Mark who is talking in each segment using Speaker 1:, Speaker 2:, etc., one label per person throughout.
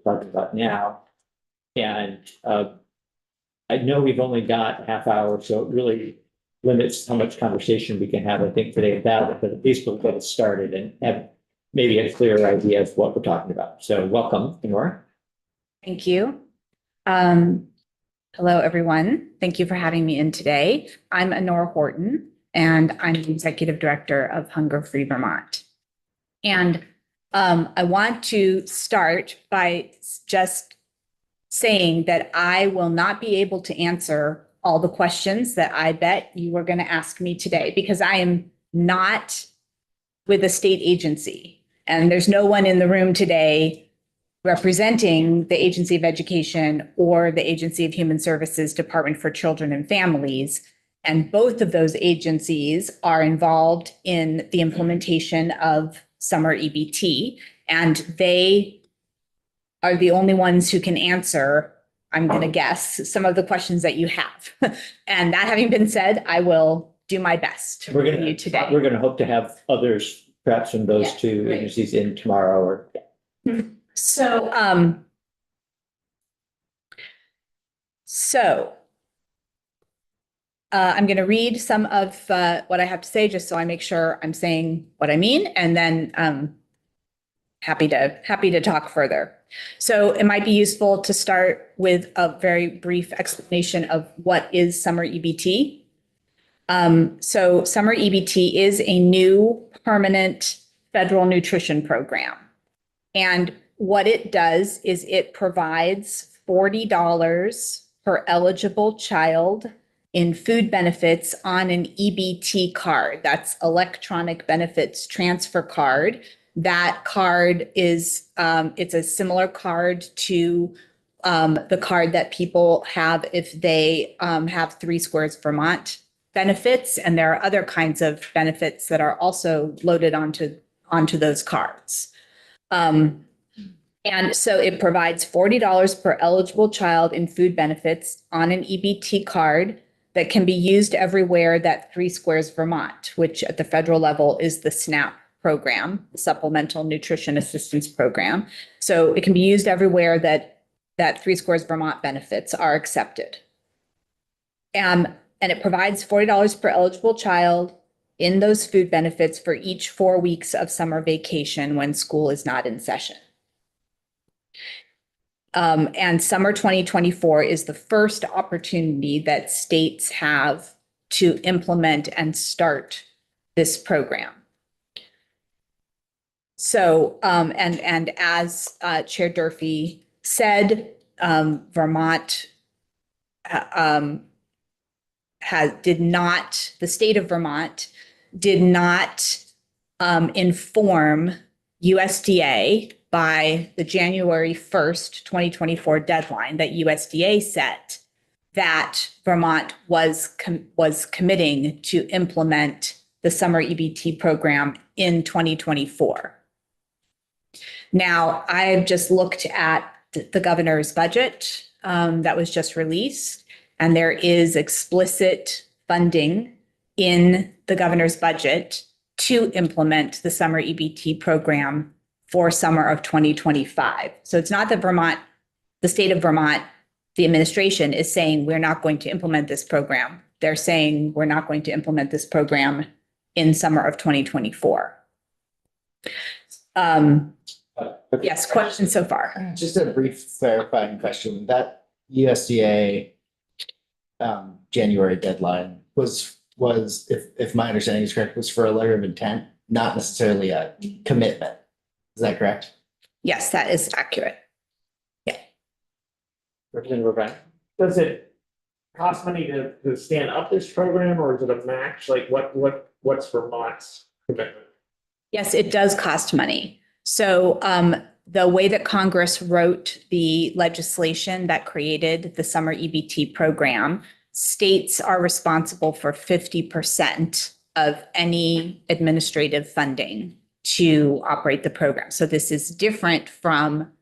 Speaker 1: talking about now. And I know we've only got a half hour, so it really limits how much conversation we can have, I think, today about it, but at least we'll get it started and have maybe a clearer idea of what we're talking about. So welcome, Nora.
Speaker 2: Thank you. Hello, everyone. Thank you for having me in today. I'm Honora Horton, and I'm the Executive Director of Hunger Free Vermont. And I want to start by just saying that I will not be able to answer all the questions that I bet you were going to ask me today, because I am not with a state agency, and there's no one in the room today representing the Agency of Education or the Agency of Human Services Department for Children and Families. And both of those agencies are involved in the implementation of summer EBT, and they are the only ones who can answer, I'm going to guess, some of the questions that you have. And that having been said, I will do my best for you today.
Speaker 1: We're going to hope to have others, perhaps from those two agencies, in tomorrow or.
Speaker 2: So, I'm going to read some of what I have to say, just so I make sure I'm saying what I mean, and then happy to talk further. So it might be useful to start with a very brief explanation of what is summer EBT. So summer EBT is a new permanent federal nutrition program. And what it does is it provides $40 per eligible child in food benefits on an EBT card. That's electronic benefits transfer card. That card is, it's a similar card to the card that people have if they have 3 Squares Vermont benefits. And there are other kinds of benefits that are also loaded onto those cards. And so it provides $40 per eligible child in food benefits on an EBT card that can be used everywhere that 3 Squares Vermont, which at the federal level is the SNAP program, Supplemental Nutrition Assistance Program. So it can be used everywhere that 3 Squares Vermont benefits are accepted. And it provides $40 per eligible child in those food benefits for each 4 weeks of summer vacation when school is not in session. And summer 2024 is the first opportunity that states have to implement and start this program. So, and as Chair Durfee said, Vermont the state of Vermont did not inform USDA by the January 1st, 2024 deadline that USDA set that Vermont was committing to implement the summer EBT program in 2024. Now, I've just looked at the governor's budget that was just released, and there is explicit funding in the governor's budget to implement the summer EBT program for summer of 2025. So it's not that the state of Vermont, the administration is saying we're not going to implement this program. They're saying we're not going to implement this program in summer of 2024. Yes, questions so far?
Speaker 3: Just a brief clarifying question. That USDA January deadline was if my understanding is correct, was for a letter of intent, not necessarily a commitment. Is that correct?
Speaker 2: Yes, that is accurate. Yeah.
Speaker 1: Representative O'Brien.
Speaker 4: Does it cost money to stand up this program, or is it a match? Like what's Vermont's commitment?
Speaker 2: Yes, it does cost money. So the way that Congress wrote the legislation that created the summer EBT program, states are responsible for 50% of any administrative funding to operate the program. So this is different from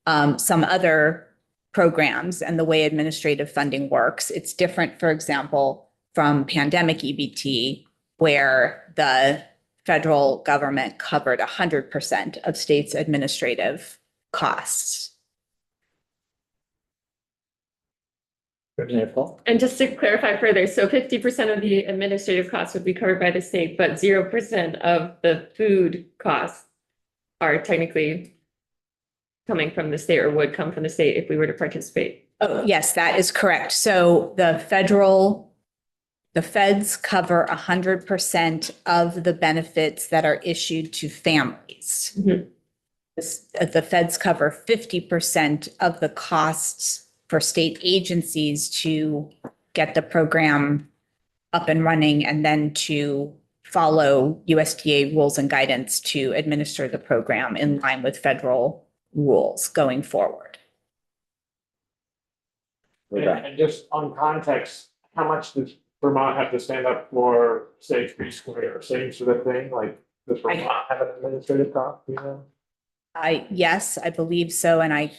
Speaker 2: some other programs and the way administrative funding works. It's different, for example, from pandemic EBT, where the federal government covered 100% of states' administrative costs.
Speaker 1: Representative Paul?
Speaker 5: And just to clarify further, so 50% of the administrative costs would be covered by the state, but 0% of the food costs are technically coming from the state or would come from the state if we were to participate.
Speaker 2: Oh, yes, that is correct. So the feds cover 100% of the benefits that are issued to families.
Speaker 5: Mhm.
Speaker 2: The feds cover 50% of the costs for state agencies to get the program up and running and then to follow USDA rules and guidance to administer the program in line with federal rules going forward.
Speaker 4: And just on context, how much does Vermont have to stand up for, say, free square or same sort of thing? Like, does Vermont have an administrative cost, you know?
Speaker 2: Yes, I believe so. And I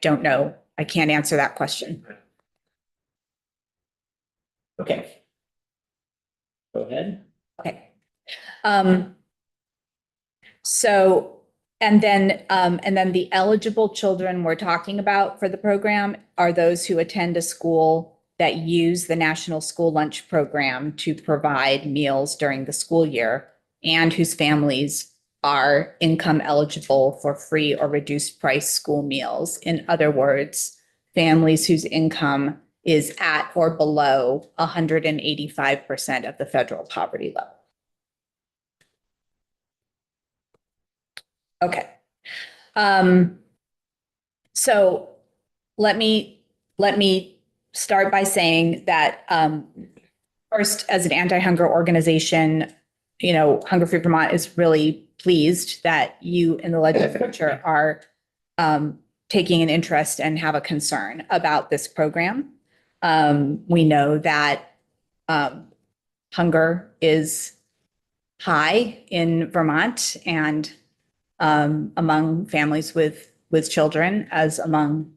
Speaker 2: don't know. I can't answer that question.
Speaker 1: Okay. Go ahead.
Speaker 2: Okay. So, and then the eligible children we're talking about for the program are those who attend a school that use the National School Lunch Program to provide meals during the school year and whose families are income eligible for free or reduced price school meals. In other words, families whose income is at or below 185% of the federal poverty level. Okay. So let me start by saying that first, as an anti-hunger organization, you know, Hunger Free Vermont is really pleased that you in the legislature are taking an interest and have a concern about this program. We know that hunger is high in Vermont and among families with children, as among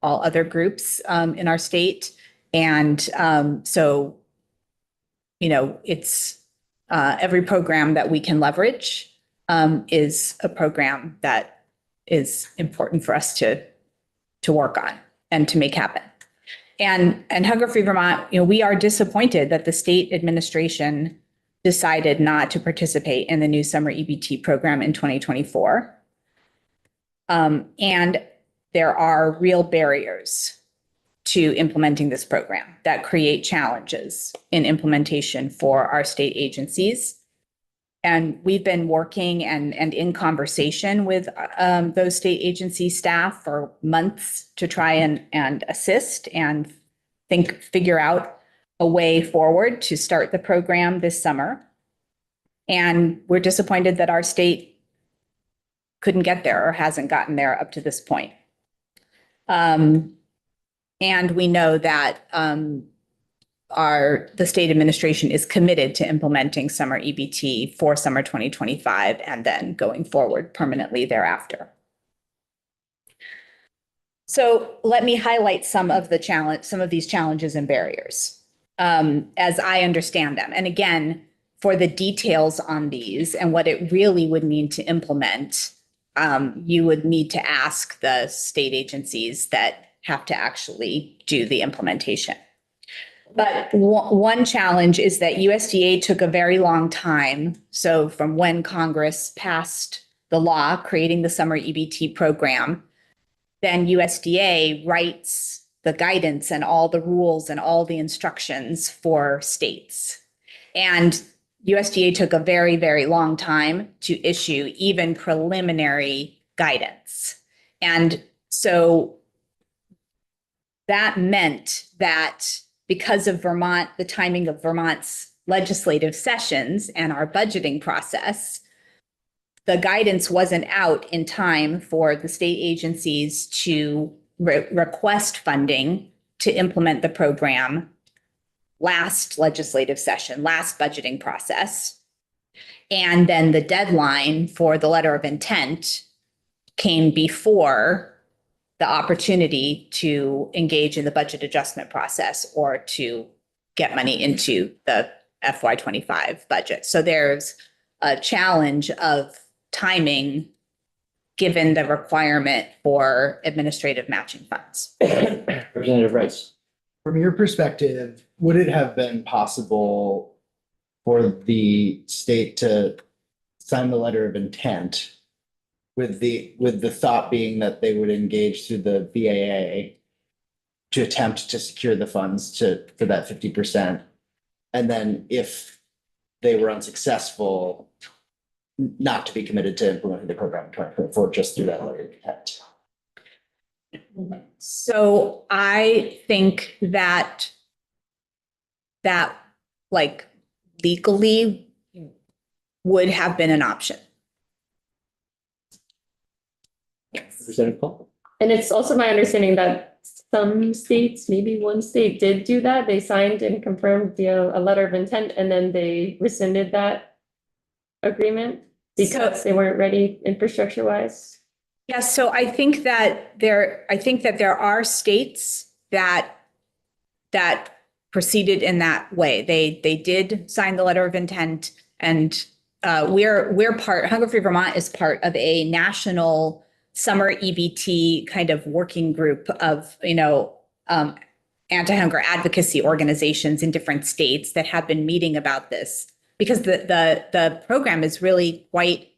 Speaker 2: all other groups in our state. And so, you know, it's every program that we can leverage is a program that is important for us to work on and to make happen. And Hunger Free Vermont, you know, we are disappointed that the state administration decided not to participate in the new summer EBT program in 2024. And there are real barriers to implementing this program that create challenges in implementation for our state agencies. And we've been working and in conversation with those state agency staff for months to try and assist and figure out a way forward to start the program this summer. And we're disappointed that our state couldn't get there or hasn't gotten there up to this point. And we know that the state administration is committed to implementing summer EBT for summer 2025 and then going forward permanently thereafter. So let me highlight some of these challenges and barriers as I understand them. And again, for the details on these and what it really would mean to implement, you would need to ask the state agencies that have to actually do the implementation. But one challenge is that USDA took a very long time. So from when Congress passed the law creating the summer EBT program, then USDA writes the guidance and all the rules and all the instructions for states. And USDA took a very, very long time to issue even preliminary guidance. And so that meant that because of Vermont, the timing of Vermont's legislative sessions and our budgeting process, the guidance wasn't out in time for the state agencies to request funding to implement the program last legislative session, last budgeting process. And then the deadline for the letter of intent came before the opportunity to engage in the budget adjustment process or to get money into the FY25 budget. So there's a challenge of timing given the requirement for administrative matching funds.
Speaker 1: Representative Rice.
Speaker 3: From your perspective, would it have been possible for the state to sign the letter of intent with the thought being that they would engage through the BAA to attempt to secure the funds for that 50%? And then if they were unsuccessful, not to be committed to implementing the program in 2024, just through that letter of intent.
Speaker 2: So I think that like legally would have been an option. Yes.
Speaker 1: Representative Paul?
Speaker 5: And it's also my understanding that some states, maybe one state did do that. They signed and confirmed a letter of intent and then they rescinded that agreement because they weren't ready infrastructure wise.
Speaker 2: Yes, so I think that there are states that proceeded in that way. They did sign the letter of intent, and Hunger Free Vermont is part of a national summer EBT kind of working group of, anti-hunger advocacy organizations in different states that have been meeting about this, because the program is really quite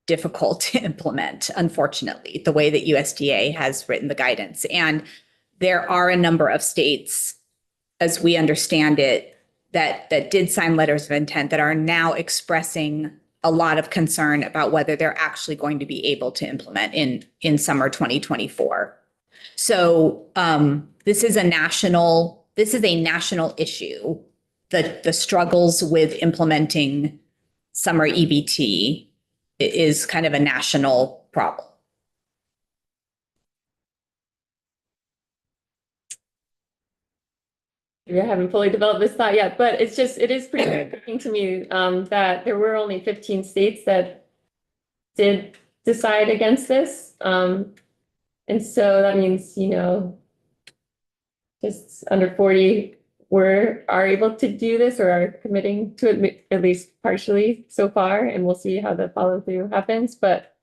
Speaker 2: difficult to implement, unfortunately, the way that USDA has written the guidance. And there are a number of states, as we understand it, that did sign letters of intent that are now expressing a lot of concern about whether they're actually going to be able to implement in summer 2024. So this is a national issue. The struggles with implementing summer EBT is kind of a national problem.
Speaker 5: I haven't fully developed this thought yet, but it is pretty interesting to me that there were only 15 states that did decide against this. And so that means, just under 40 are able to do this or are committing to it at least partially so far, and we'll see how the follow through happens. But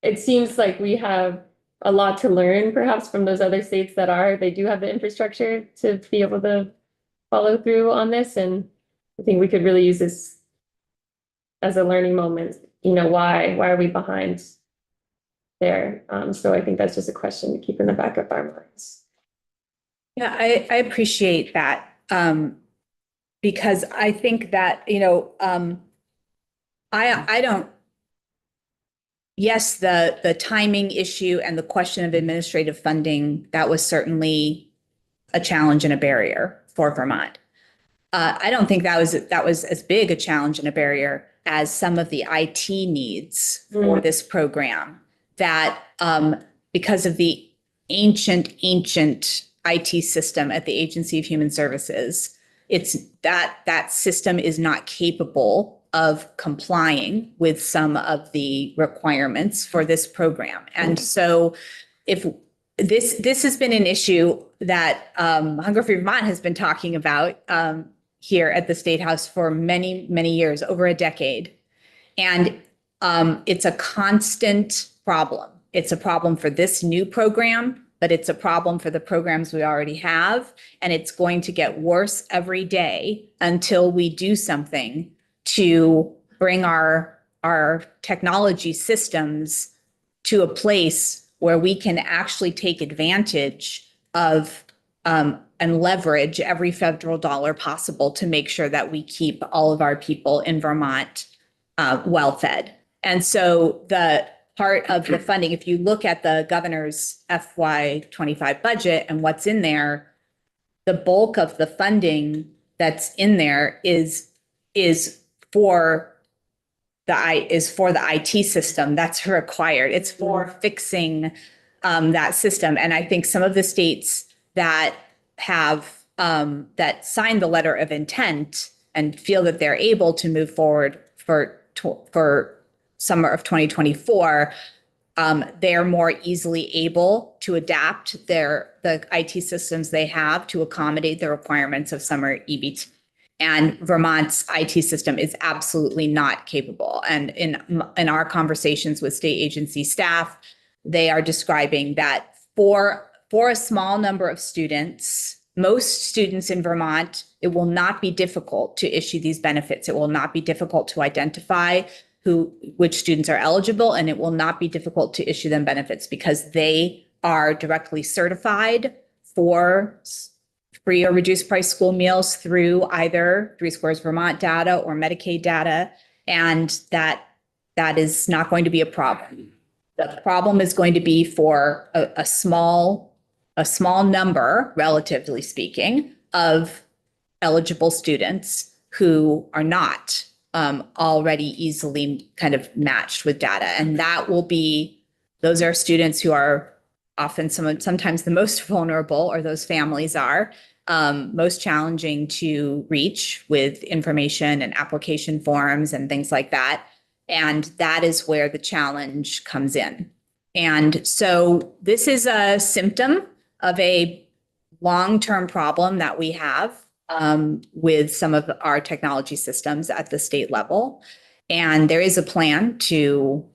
Speaker 5: it seems like we have a lot to learn perhaps from those other states they do have the infrastructure to be able to follow through on this. And I think we could really use this as a learning moment. Why are we behind there? So I think that's just a question to keep in the back of our minds.
Speaker 2: Yeah, I appreciate that, because I think that, I don't, yes, the timing issue and the question of administrative funding, that was certainly a challenge and a barrier for Vermont. I don't think that was as big a challenge and a barrier as some of the IT needs for this program, that because of the ancient IT system at the Agency of Human Services, it's that system is not capable of complying with some of the requirements for this program. And so if this has been an issue that Hunger Free Vermont has been talking about here at the State House for many, many years, over a decade. And it's a constant problem. It's a problem for this new program, but it's a problem for the programs we already have. And it's going to get worse every day until we do something to bring our technology systems to a place where we can actually take advantage of and leverage every federal dollar possible to make sure that we keep all of our people in Vermont well fed. And so the part of the funding, if you look at the governor's FY25 budget and what's in there, the bulk of the funding that's in there is for the IT system that's required. It's for fixing that system. And I think some of the states that have that signed the letter of intent and feel that they're able to move forward for summer of 2024, they're more easily able to adapt the IT systems they have to accommodate the requirements of summer EBT. And Vermont's IT system is absolutely not capable. And in our conversations with state agency staff, they are describing that for for a small number of students, most students in Vermont, it will not be difficult to issue these benefits. It will not be difficult to identify which students are eligible, and it will not be difficult to issue them benefits because they are directly certified for free or reduced price school meals through either Three Squares Vermont data or Medicaid data, and that is not going to be a problem. The problem is going to be for a small number, relatively speaking, of eligible students who are not already easily kind of matched with data. And those are students who are often sometimes the most vulnerable, or those families are most challenging to reach with information and application forms and things like that. And that is where the challenge comes in. And so this is a symptom of a long-term problem that we have with some of our technology systems at the state level. And there is a plan to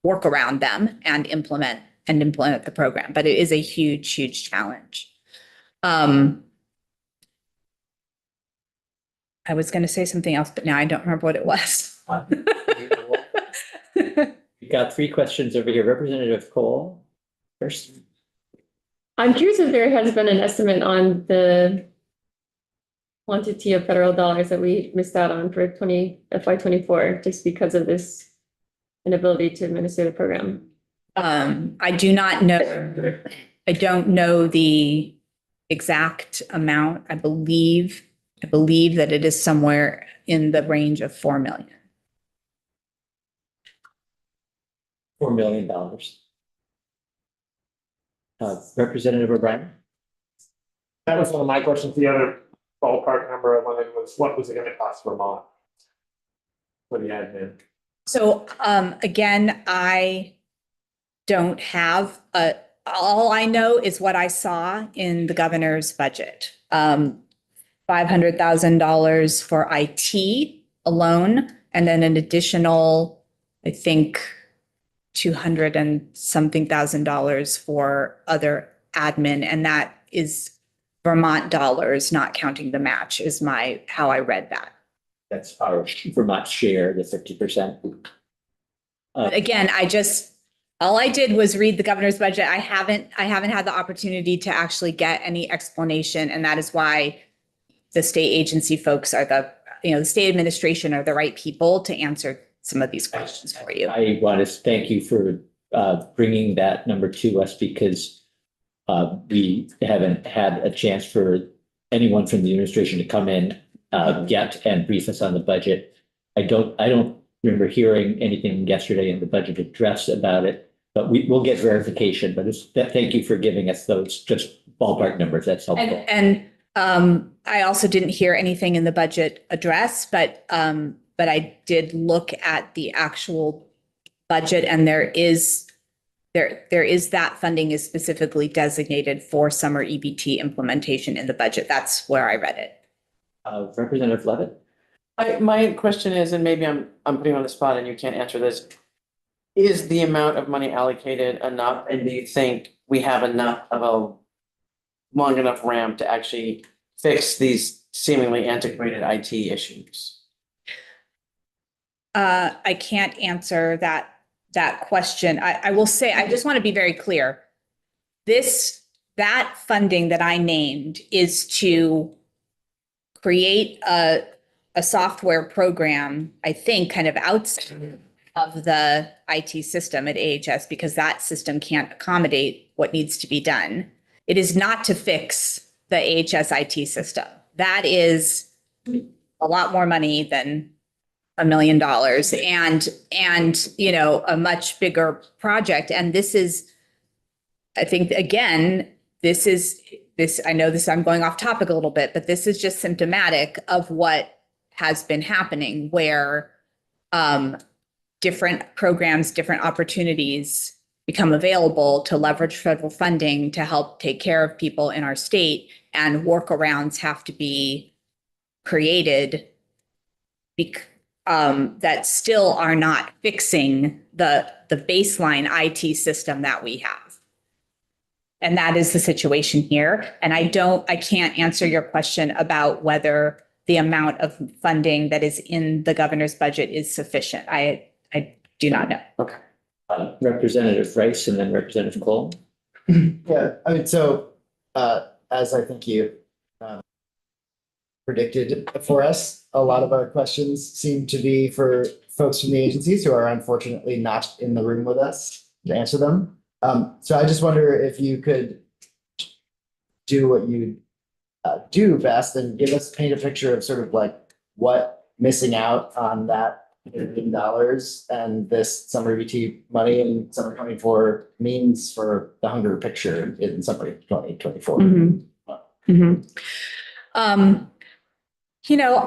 Speaker 2: work around them and implement the program, but it is a huge, huge challenge. I was going to say something else, but now I don't remember what it was.
Speaker 1: We've got 3 questions over here. Representative Cole first.
Speaker 5: I'm curious if there has been an estimate on the quantity of federal dollars that we missed out on for FY24, just because of this inability to administer the program.
Speaker 2: I do not know. I don't know the exact amount. I believe that it is somewhere in the range of 4 million.
Speaker 1: $4 million. Representative O'Brien?
Speaker 4: That was one of my questions. The other ballpark number I wanted was, what was it gonna cost Vermont for the admin?
Speaker 2: So again, I don't have all I know is what I saw in the governor's budget. $500,000 for IT alone, and then an additional, I think, 200 and something thousand dollars for other admin, and that is Vermont dollars, not counting the match, is how I read that.
Speaker 1: That's our Vermont share, the 50%.
Speaker 2: Again, all I did was read the governor's budget. I haven't had the opportunity to actually get any explanation, and that is why the state agency folks are the state administration are the right people to answer some of these questions for you.
Speaker 1: I want to thank you for bringing that number to us, because we haven't had a chance for anyone from the administration to come in yet and brief us on the budget. I don't remember hearing anything yesterday in the budget address about it, but we'll get verification. But thank you for giving us those just ballpark numbers. That's helpful.
Speaker 2: And I also didn't hear anything in the budget address, but I did look at the actual budget, and there is that funding is specifically designated for summer EBT implementation in the budget. That's where I read it.
Speaker 1: Representative Levitt?
Speaker 6: My question is, and maybe I'm putting you on the spot and you can't answer this. Is the amount of money allocated enough, and do you think we have enough of a long enough ramp to actually fix these seemingly antiquated IT issues?
Speaker 2: I can't answer that question. I will say, I just want to be very clear. That funding that I named is to create a software program, I think, kind of outside of the IT system at AHS, because that system can't accommodate what needs to be done. It is not to fix the AHS IT system. That is a lot more money than $1 million and a much bigger project. And this is, I think, again, I know this, I'm going off topic a little bit, but this is just symptomatic of what has been happening, where different programs, different opportunities become available to leverage federal funding to help take care of people in our state, and workarounds have to be created that still are not fixing the baseline IT system that we have. And that is the situation here. And I can't answer your question about whether the amount of funding that is in the governor's budget is sufficient. I do not know.
Speaker 1: Representative Rice and then Representative Cole.
Speaker 3: Yeah, I mean, so, as I think you, predicted for us, a lot of our questions seem to be for folks from the agencies who are unfortunately not in the room with us to answer them. So I just wonder if you could do what you do best and paint a picture of sort of like what missing out on that $1 billion and this summer EBT money in summer 24 means for the hunger picture in summer 2024.
Speaker 2: You know,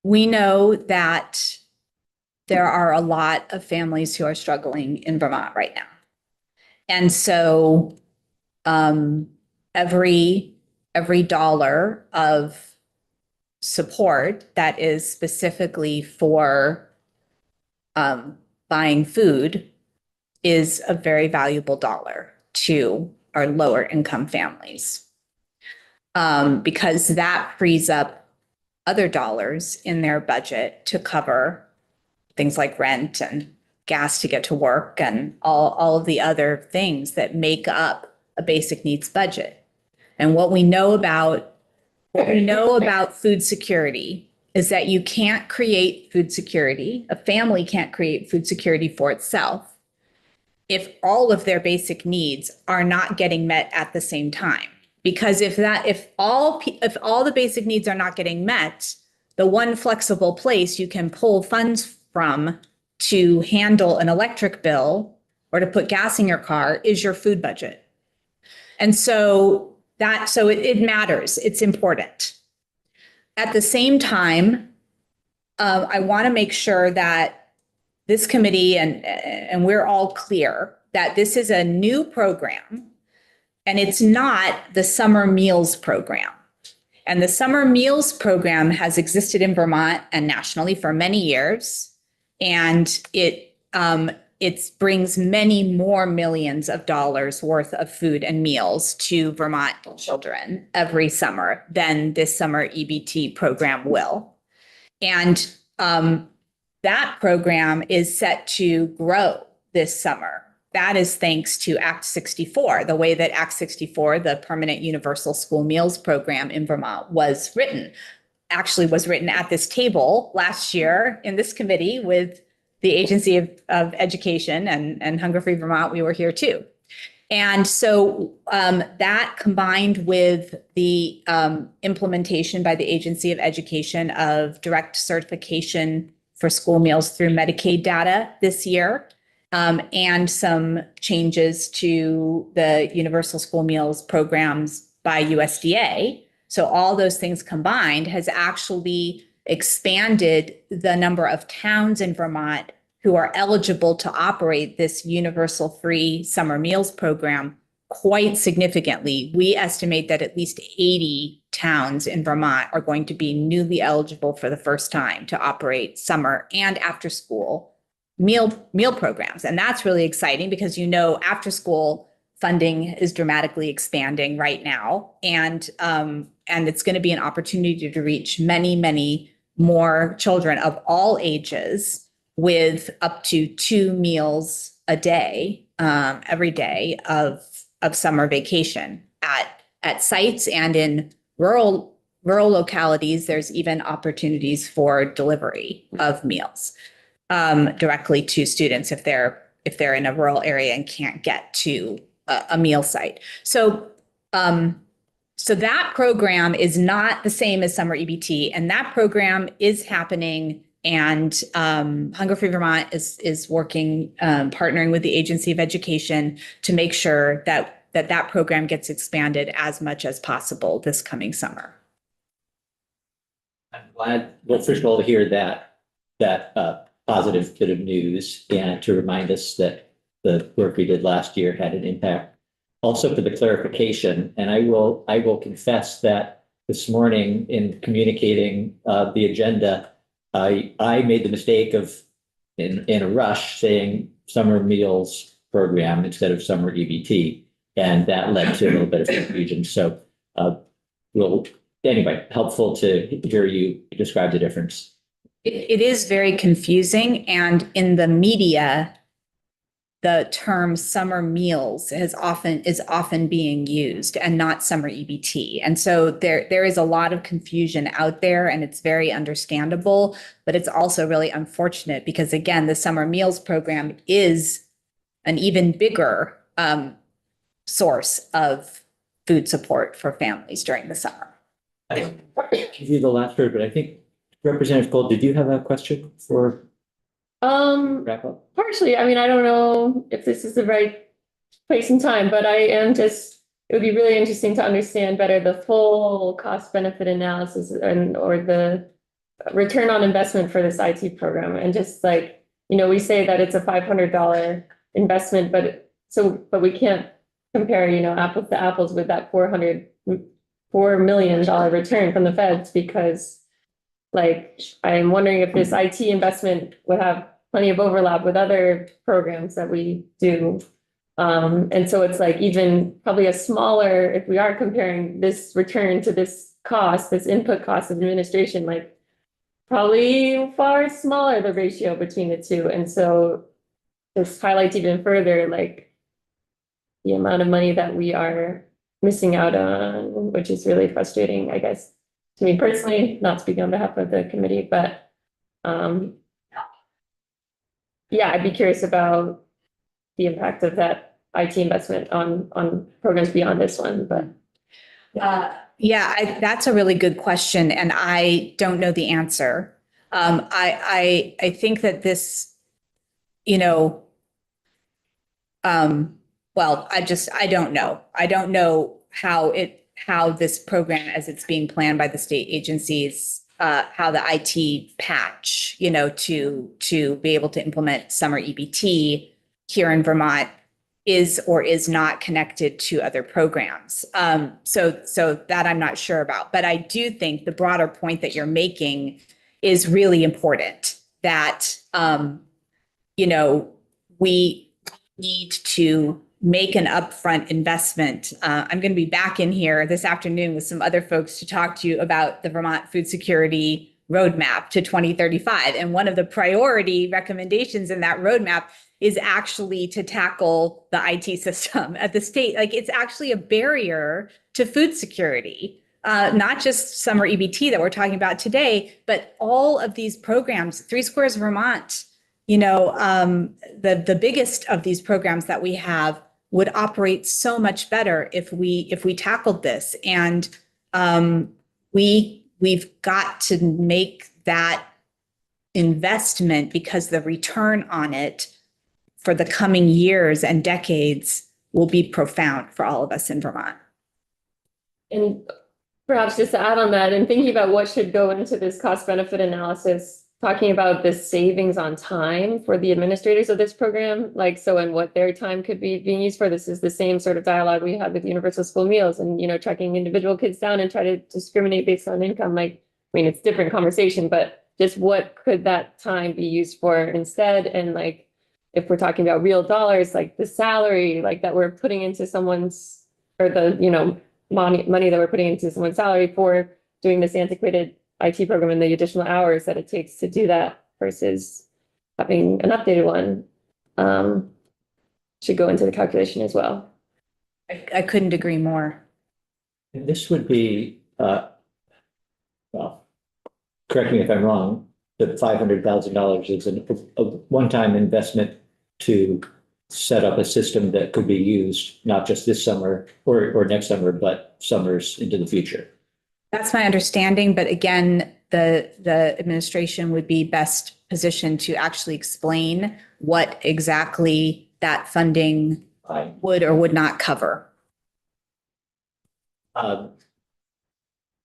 Speaker 2: we know that there are a lot of families who are struggling in Vermont right now. And so every dollar of support that is specifically for buying food is a very valuable dollar to our lower income families. Because that frees up other dollars in their budget to cover things like rent and gas to get to work and all of the other things that make up a basic needs budget. And what we know about food security is that you can't create food security. A family can't create food security for itself if all of their basic needs are not getting met at the same time. Because if all the basic needs are not getting met, the one flexible place you can pull funds from to handle an electric bill or to put gas in your car is your food budget. And so it matters. It's important. At the same time, I want to make sure that this committee and we're all clear that this is a new program and it's not the summer meals program. And the summer meals program has existed in Vermont and nationally for many years. And it brings many more millions of dollars worth of food and meals to Vermont children every summer than this summer EBT program will. And that program is set to grow this summer. That is thanks to Act 64, the way that Act 64, the Permanent Universal School Meals Program in Vermont, was written. Actually was written at this table last year in this committee with the Agency of Education and Hunger Free Vermont. We were here too. And so that combined with the implementation by the Agency of Education of direct certification for school meals through Medicaid data this year, and some changes to the Universal School Meals programs by USDA. So all those things combined has actually expanded the number of towns in Vermont who are eligible to operate this universal free summer meals program quite significantly. We estimate that at least 80 towns in Vermont are going to be newly eligible for the first time to operate summer and after school meal programs. And that's really exciting because, after school funding is dramatically expanding right now. And it's going to be an opportunity to reach many, many more children of all ages with up to 2 meals a day, every day of summer vacation at sites and in rural localities. There's even opportunities for delivery of meals directly to students if they're in a rural area and can't get to a meal site. So that program is not the same as summer EBT, and that program is happening. And Hunger Free Vermont is working, partnering with the Agency of Education to make sure that program gets expanded as much as possible this coming summer.
Speaker 1: I'm glad, well, first of all, to hear that positive bit of news and to remind us that the work we did last year had an impact. Also for the clarification, and I will confess that this morning in communicating the agenda, I made the mistake of in a rush saying summer meals program instead of summer EBT. And that led to a little bit of confusion. So, well, anyway, helpful to hear you describe the difference.
Speaker 2: It is very confusing, and in the media, the term summer meals is often being used and not summer EBT. And so there is a lot of confusion out there, and it's very understandable, but it's also really unfortunate because, again, the summer meals program is an even bigger source of food support for families during the summer.
Speaker 1: I give you the last word, but I think Representative Gold, did you have a question for wrap up?
Speaker 5: Partially, I mean, I don't know if this is the right place and time, but it would be really interesting to understand better the full cost benefit analysis or the return on investment for this IT program. And just like, we say that it's a $500 investment, but we can't compare, apples to apples with that $4 million return from the feds, because like, I'm wondering if this IT investment would have plenty of overlap with other programs that we do. And so it's like even probably a smaller, if we are comparing this return to this cost, this input cost of administration, like probably far smaller the ratio between the two. And so this highlights even further, like the amount of money that we are missing out on, which is really frustrating, I guess, to me personally, not speaking on behalf of the committee, but yeah, I'd be curious about the impact of that IT investment on programs beyond this one, but.
Speaker 2: That's a really good question, and I don't know the answer. I think that this, well, I don't know. I don't know how this program, as it's being planned by the state agencies, how the IT patch, to be able to implement summer EBT here in Vermont is or is not connected to other programs. So that I'm not sure about. But I do think the broader point that you're making is really important, that, we need to make an upfront investment. I'm going to be back in here this afternoon with some other folks to talk to you about the Vermont Food Security Roadmap to 2035. And one of the priority recommendations in that roadmap is actually to tackle the IT system at the state. Like, it's actually a barrier to food security, not just summer EBT that we're talking about today, but all of these programs. Three Squares Vermont, the biggest of these programs that we have would operate so much better if we tackled this. And we've got to make that investment, because the return on it for the coming years and decades will be profound for all of us in Vermont.
Speaker 5: And perhaps just to add on that, and thinking about what should go into this cost benefit analysis, talking about the savings on time for the administrators of this program, and what their time could be being used for. This is the same sort of dialogue we had with universal school meals and, tracking individual kids down and try to discriminate based on income. It's different conversation, but just what could that time be used for instead? And if we're talking about real dollars, like the salary, that we're putting into someone's, or the, money that we're putting into someone's salary for doing this antiquated IT program and the additional hours that it takes to do that versus having an updated one, should go into the calculation as well.
Speaker 2: I couldn't agree more.
Speaker 1: And this would be, well, correct me if I'm wrong, that $500,000 is a one-time investment to set up a system that could be used not just this summer or next summer, but summers into the future.
Speaker 2: That's my understanding, but again, the administration would be best positioned to actually explain what exactly that funding would or would not cover.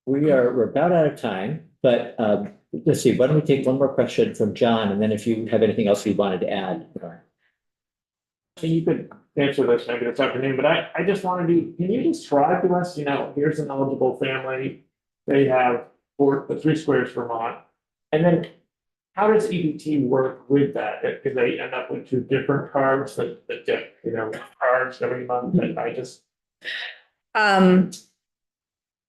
Speaker 1: We're about out of time, but let's see, why don't we take one more question from John, and then if you have anything else you wanted to add.
Speaker 4: So you could answer this maybe this afternoon, but I just wanted to, can you describe to us, here's an eligible family, they have the Three Squares Vermont, and then how does EBT work with that? Because they end up with two different cards that get, cards every month, and I just.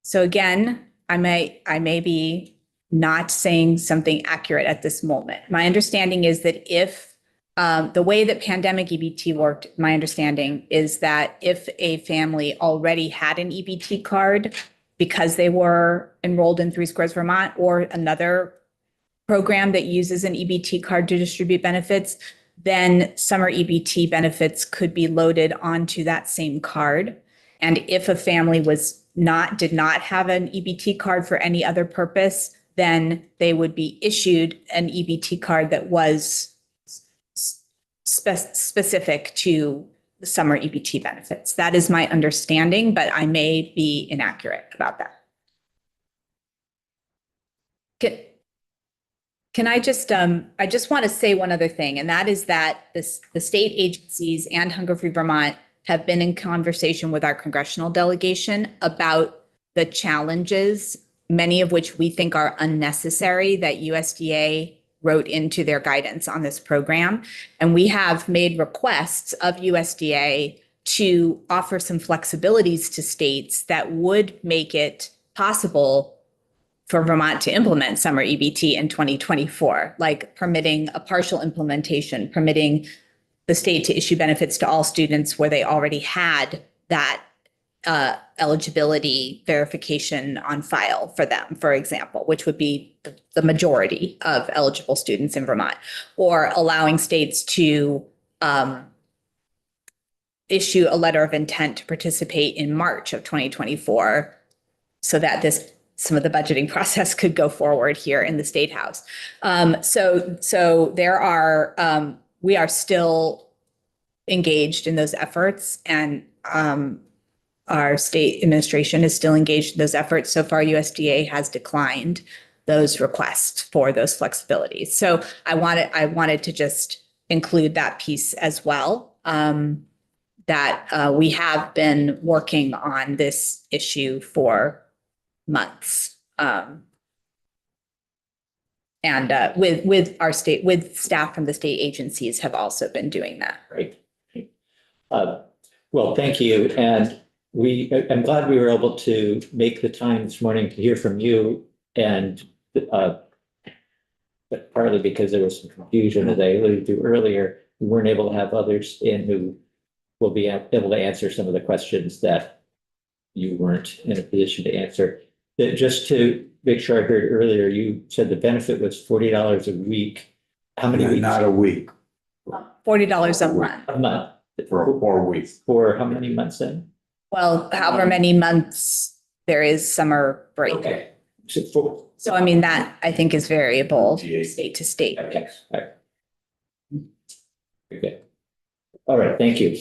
Speaker 2: So again, I may be not saying something accurate at this moment. My understanding is that if the way that pandemic EBT worked, my understanding is that if a family already had an EBT card because they were enrolled in Three Squares Vermont or another program that uses an EBT card to distribute benefits, then summer EBT benefits could be loaded onto that same card. And if a family did not have an EBT card for any other purpose, then they would be issued an EBT card that was specific to the summer EBT benefits. That is my understanding, but I may be inaccurate about that. Can I just want to say one other thing, and that is that the state agencies and Hunger Free Vermont have been in conversation with our congressional delegation about the challenges, many of which we think are unnecessary, that USDA wrote into their guidance on this program. And we have made requests of USDA to offer some flexibilities to states that would make it possible for Vermont to implement summer EBT in 2024, like permitting a partial implementation, permitting the state to issue benefits to all students where they already had that eligibility verification on file for them, for example, which would be the majority of eligible students in Vermont, or allowing states to issue a letter of intent to participate in March of 2024 so that some of the budgeting process could go forward here in the State House. So we are still engaged in those efforts, and our state administration is still engaged in those efforts. So far, USDA has declined those requests for those flexibilities. So I wanted to just include that piece as well, that we have been working on this issue for months. And with staff from the state agencies have also been doing that.
Speaker 1: Great. Well, thank you. And I'm glad we were able to make the time this morning to hear from you, and but partly because there was some confusion, as I alluded to earlier, we weren't able to have others in who will be able to answer some of the questions that you weren't in a position to answer. Just to make sure I heard earlier, you said the benefit was $40 a week. How many weeks?
Speaker 7: Not a week,
Speaker 2: $40 a month.
Speaker 1: A month.
Speaker 7: for 4 weeks.
Speaker 1: For how many months then?
Speaker 2: Well, however many months there is summer break.
Speaker 1: Okay.
Speaker 2: So I mean, that I think is variable
Speaker 7: Okay.
Speaker 2: state to state.
Speaker 1: Okay. All right. Okay. All right. Thank you.